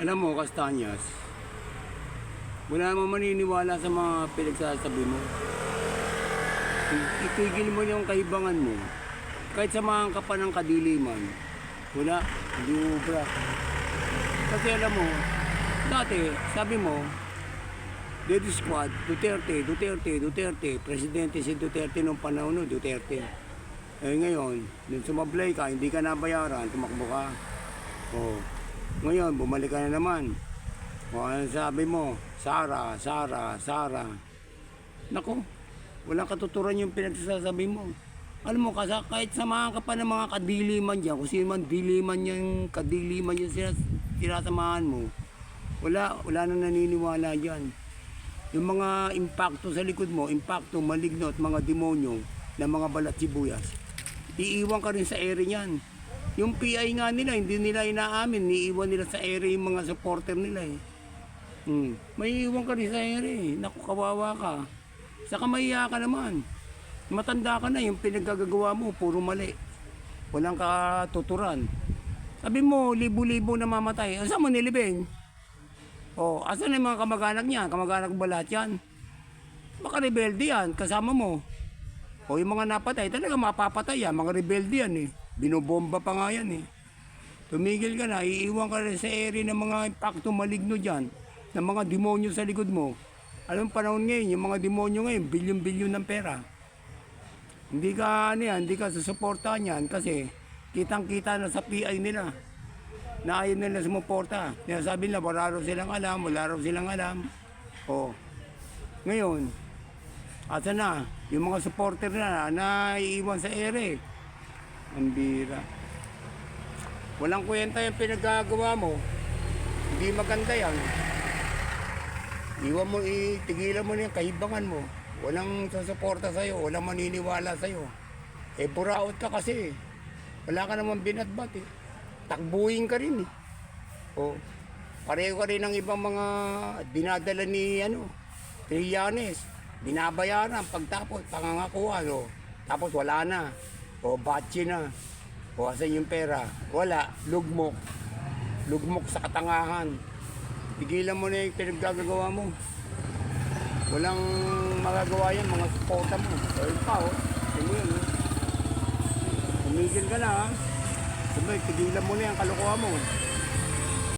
Alam mo, Kastanyas, wala naman maniniwala sa mga pinagsasabi mo. Itigil mo yung kaibangan mo. Kahit samahan ka pa ng kadiliman, wala, hindi ubra. Kasi alam mo, dati, sabi mo, Dead Squad, Duterte, Duterte, Duterte, Presidente si Duterte nung panahon no, Duterte. Eh ngayon, nung sumablay ka, hindi ka nabayaran, tumakbo ka. Oh, ngayon, bumalik ka na naman. O ano sabi mo, Sara, Sara, Sara. Naku, walang katuturan yung pinagsasabi mo. Alam mo, kahit samahan ka pa ng mga kadiliman dyan, kung sino man diliman yung kadiliman yung sinasamahan mo, wala na naniniwala dyan. Yung mga impacto sa likod mo, impacto, maligno at mga demonyo na mga balat sibuyas, iiwan ka rin sa ere niyan. Yung PI nga nila, hindi nila inaamin, iiwan nila sa ere yung mga supporter nila eh. May iiwan ka rin sa ere, naku kawawa ka. Saka mahiya ka naman. Matanda ka na, yung pinaggagawa mo, puro mali. Walang katuturan. Sabi mo, libo-libo na mamatay. Saan mo nilibing? O, asan yung mga kamag-anak niya? Kamag-anak ba lahat yan? Baka rebelde yan, kasama mo. O, yung mga napatay, talaga mapapatay yan. Mga rebelde yan eh. Binobomba pa nga yan eh. Tumigil ka na, iiwan ka rin sa area ng mga impacto maligno dyan, ng mga demonyo sa likod mo. Alam mo panahon ngayon, yung mga demonyo ngayon, bilyon-bilyon ng pera. Hindi ka, hindi ka susuportahan yan kasi kitang-kita na sa PI nila na ayaw nila sumuporta. Sabi nila, wala raw silang alam. O, ngayon, asa na, yung mga supporter na iiwan sa ere. Ang bira. Walang kwenta yung pinagagawa mo. Hindi maganda yan. Tigilan mo na yung kahibangan mo. Walang susuporta sa'yo, walang maniniwala sa'yo. Eh, buraot ka kasi. Wala ka naman binatbat eh. Takbuhin ka rin eh. O, pareho ka rin ng ibang mga dinadala ni Trillanes. Binabayaran pagtapos, pangangakuan o. Tapos wala na. O, batche na. O, asan yung pera? Wala. Lugmok. Lugmok sa katangahan. Tigilan mo na yung pinaggagawa mo. Walang magagawa yan, mga suporta mo. O, yun pa o. Tingnan mo yun. Tumigil ka na ha. Tigilan mo na yung kalokohan mo.